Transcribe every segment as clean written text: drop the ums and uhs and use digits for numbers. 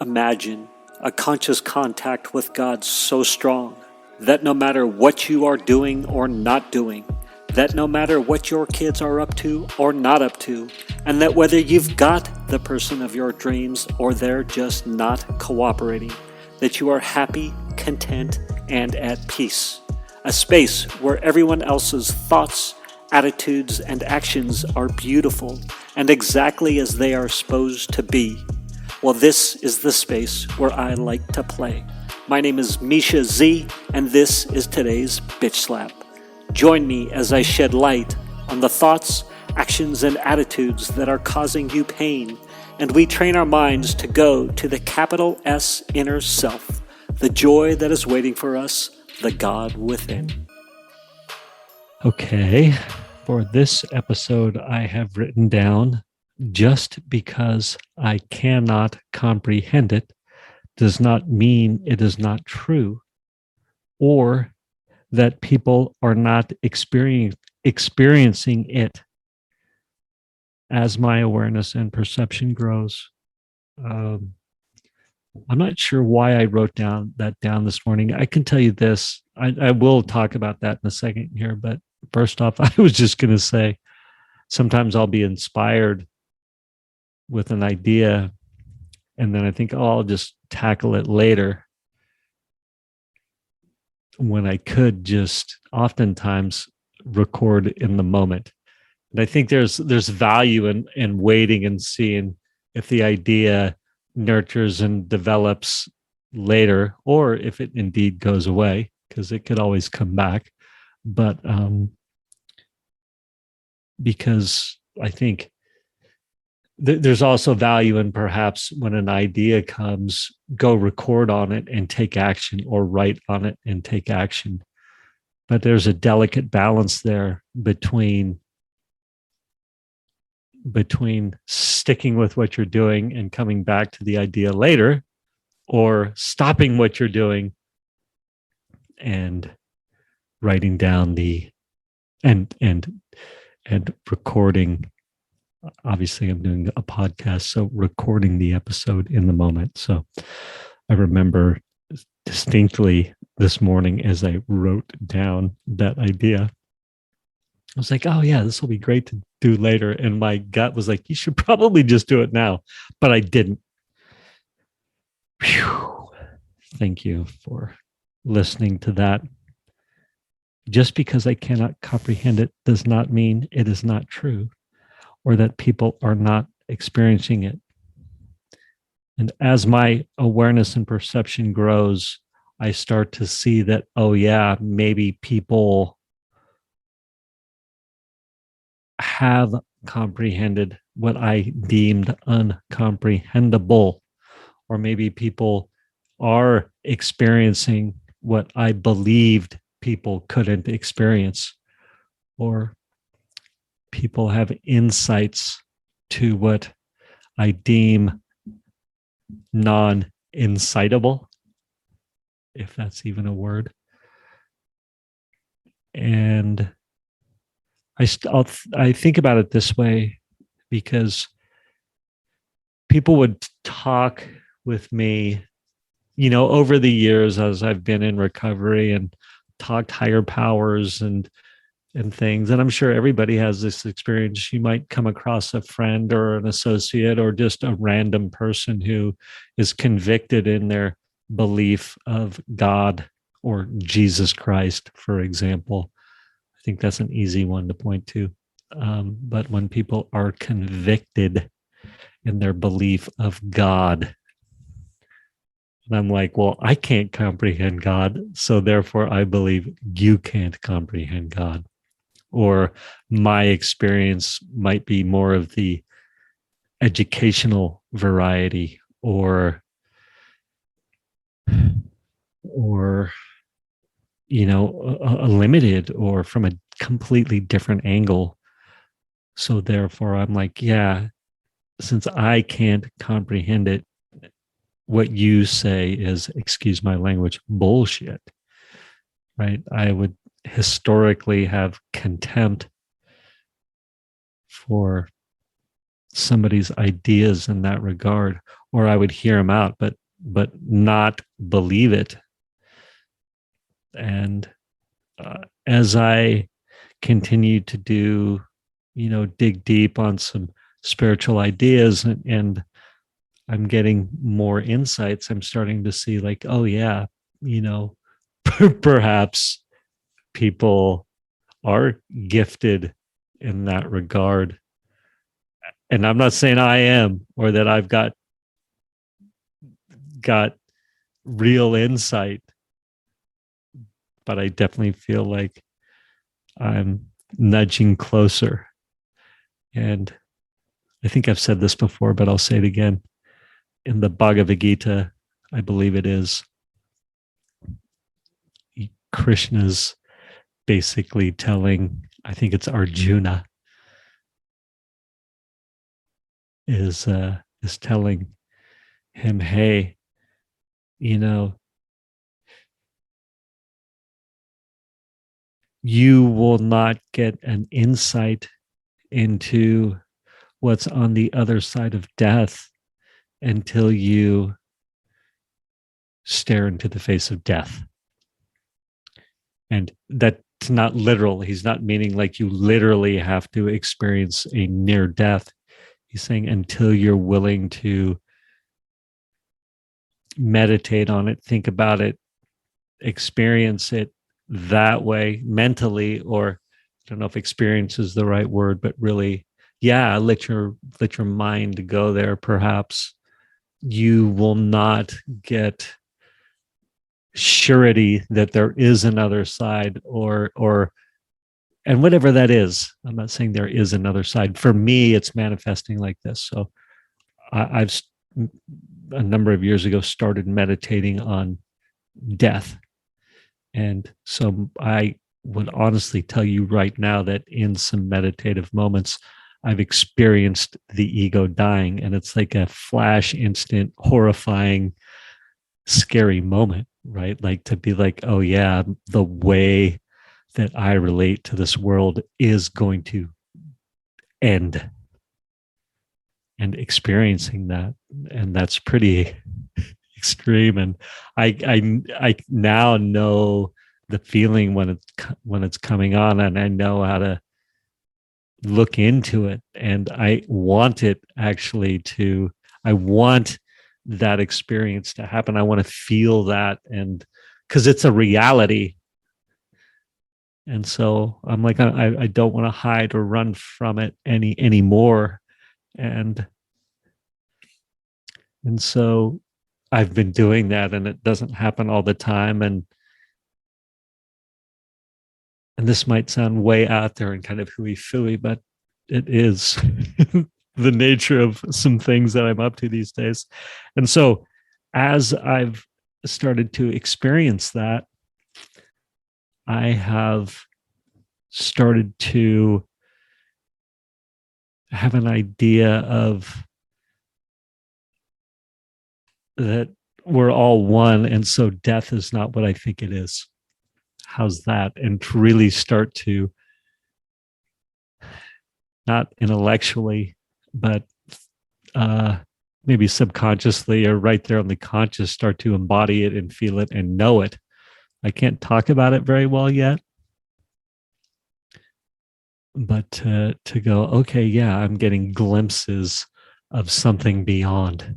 Imagine a conscious contact with God so strong that no matter what you are doing or not doing, that no matter what your kids are up to or not up to, and that whether you've got the person of your dreams or they're just not cooperating, that you are happy, content, and at peace. A space where everyone else's thoughts, attitudes, and actions are beautiful and exactly as they are supposed to be. Well, this is the space where I like to play. My name is Mischa Z, and this is today's Bitch Slap. Join me as I shed light on the thoughts, actions, and attitudes that are causing you pain, and we train our minds to go to the capital S inner self, the joy that is waiting for us, the God within. Okay, for this episode, I have written down, just because I cannot comprehend it does not mean it is not true, or that people are not experiencing it. As my awareness and perception grows. I'm not sure why I wrote that down this morning. I can tell you this. I will talk about that in a second here, but first off, I was just going to say, sometimes I'll be inspired with an idea, and then I think, oh, I'll just tackle it later, when I could just oftentimes record in the moment. And I think there's value in waiting and seeing if the idea nurtures and develops later, or if it indeed goes away, because it could always come back. But because I think there's also value in, perhaps when an idea comes, go record on it and take action, or write on it and take action. But there's a delicate balance there between sticking with what you're doing and coming back to the idea later, or stopping what you're doing and writing down and recording. Obviously, I'm doing a podcast, so recording the episode in the moment. So I remember distinctly this morning as I wrote down that idea, I was like, oh yeah, this will be great to do later. And my gut was like, you should probably just do it now. But I didn't. Whew. Thank you for listening to that. Just because I cannot comprehend it does not mean it is not true, or that people are not experiencing it. And as my awareness and perception grows, I start to see that, oh yeah, maybe people have comprehended what I deemed uncomprehendable, or maybe people are experiencing what I believed people couldn't experience, or people have insights to what I deem non-insightable, if that's even a word. And I think about it this way, because people would talk with me, over the years as I've been in recovery and talked higher powers and things. And I'm sure everybody has this experience. You might come across a friend or an associate or just a random person who is convicted in their belief of God or Jesus Christ, for example. I think that's an easy one to point to. But when people are convicted in their belief of God, and I'm like, well, I can't comprehend God, so therefore I believe you can't comprehend God. Or my experience might be more of the educational variety, or a limited, or from a completely different angle. So therefore I'm like, yeah, since I can't comprehend it, what you say is, excuse my language, bullshit, right? I would historically have contempt for somebody's ideas in that regard, or I would hear him out, but not believe it. And as I continue to do, dig deep on some spiritual ideas, and I'm getting more insights, I'm starting to see like, oh yeah, perhaps people are gifted in that regard. And I'm not saying I am, or that I've got real insight, but I definitely feel like I'm nudging closer. And I think I've said this before, but I'll say it again. In the Bhagavad Gita, I believe it is, Krishna's basically telling, I think it's Arjuna, is telling him, hey, you will not get an insight into what's on the other side of death until you stare into the face of death. And that's not literal. He's not meaning like you literally have to experience a near death. He's saying until you're willing to meditate on it, think about it, experience it that way mentally, or I don't know if experience is the right word, but really, yeah, let your mind go there. Perhaps you will not get surety that there is another side, or and whatever that is. I'm not saying there is another side. For me, it's manifesting like this. So I've a number of years ago started meditating on death. And so I would honestly tell you right now that in some meditative moments, I've experienced the ego dying, and it's like a flash, instant, horrifying, scary moment, right? Like to be like, oh yeah, the way that I relate to this world is going to end, and experiencing that. And that's pretty extreme. And I now know the feeling when it's coming on, and I know how to look into it. And I want it actually to, I want that experience to happen. I want to feel that, and because it's a reality. And so I'm like, I don't want to hide or run from it anymore. And so I've been doing that, and it doesn't happen all the time. And this might sound way out there and kind of hooey fooey, but it is the nature of some things that I'm up to these days. And so as I've started to experience that, I have started to have an idea of that we're all one. And so death is not what I think it is. How's that? And to really start to, not intellectually, but maybe subconsciously or right there on the conscious, start to embody it and feel it and know it. I can't talk about it very well yet, but to go, okay, yeah, I'm getting glimpses of something beyond,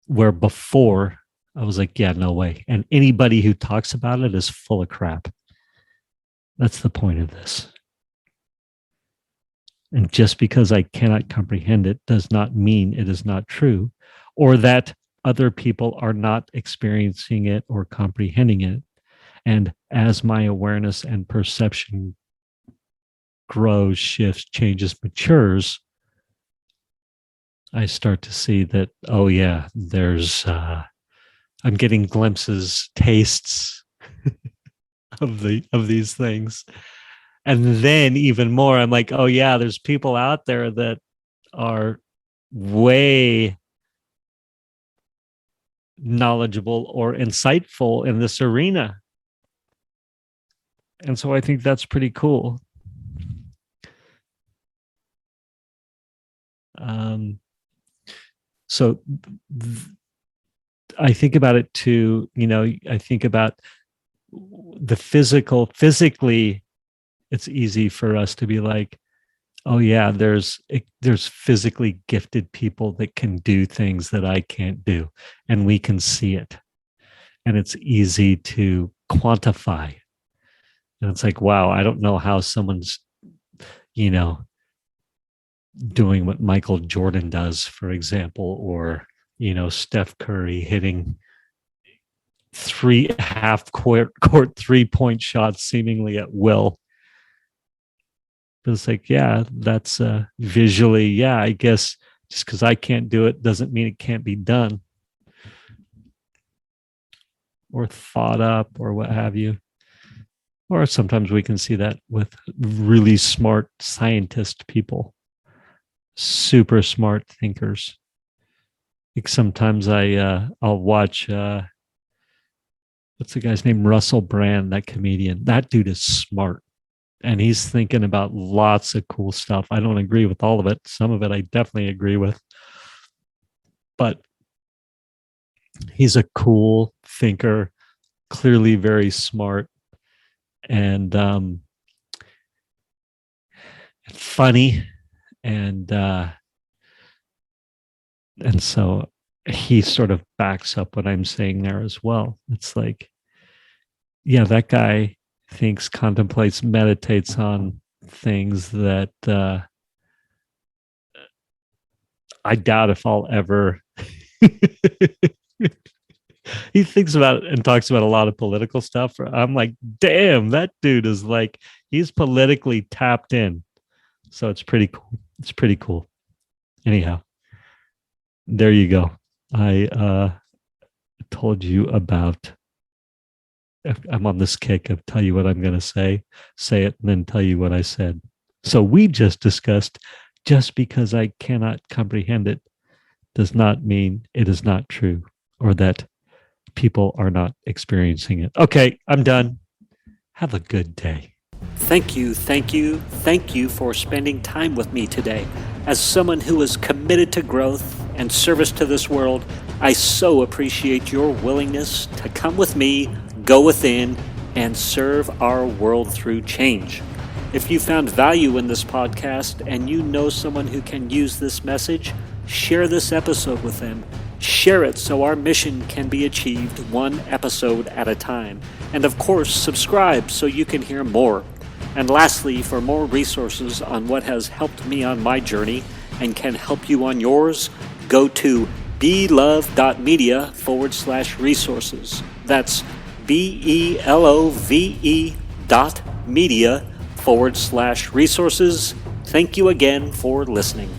where before I was like, yeah, no way. And anybody who talks about it is full of crap. That's the point of this. And just because I cannot comprehend it does not mean it is not true, or that other people are not experiencing it or comprehending it. And as my awareness and perception grows, shifts, changes, matures, I start to see that, oh yeah, there's, I'm getting glimpses, tastes of these things. And then even more, I'm like, oh yeah, there's people out there that are way knowledgeable or insightful in this arena. And so I think that's pretty cool. So I think about it too, I think about the physically, it's easy for us to be like, oh yeah, there's physically gifted people that can do things that I can't do, and we can see it. And it's easy to quantify. And it's like, wow, I don't know how someone's, doing what Michael Jordan does, for example, or, Steph Curry hitting 3 half-court 3-point shots seemingly at will. But it's like, yeah, that's visually, yeah, I guess just because I can't do it doesn't mean it can't be done or thought up or what have you. Or sometimes we can see that with really smart scientist people, super smart thinkers. Like sometimes I'll watch what's the guy's name? Russell Brand, that comedian. That dude is smart. And he's thinking about lots of cool stuff. I don't agree with all of it. Some of it I definitely agree with. But he's a cool thinker, clearly very smart, and funny. And so he sort of backs up what I'm saying there as well. It's like, yeah, that guy thinks, contemplates, meditates on things that I doubt if I'll ever. He thinks about and talks about a lot of political stuff. I'm like, damn, that dude is like, he's politically tapped in. So it's pretty cool. It's pretty cool. Anyhow, there you go. I told you about, I'm on this kick of tell you what I'm going to say it, and then tell you what I said. So we just discussed, just because I cannot comprehend it does not mean it is not true, or that people are not experiencing it. Okay, I'm done. Have a good day. Thank you for spending time with me today. As someone who is committed to growth and service to this world, I so appreciate your willingness to come with me, go within, and serve our world through change. If you found value in this podcast and you know someone who can use this message, share this episode with them. Share it so our mission can be achieved one episode at a time. And of course, subscribe so you can hear more. And lastly, for more resources on what has helped me on my journey and can help you on yours, go to belove.media/resources. That's BELOVE.media/resources. Thank you again for listening.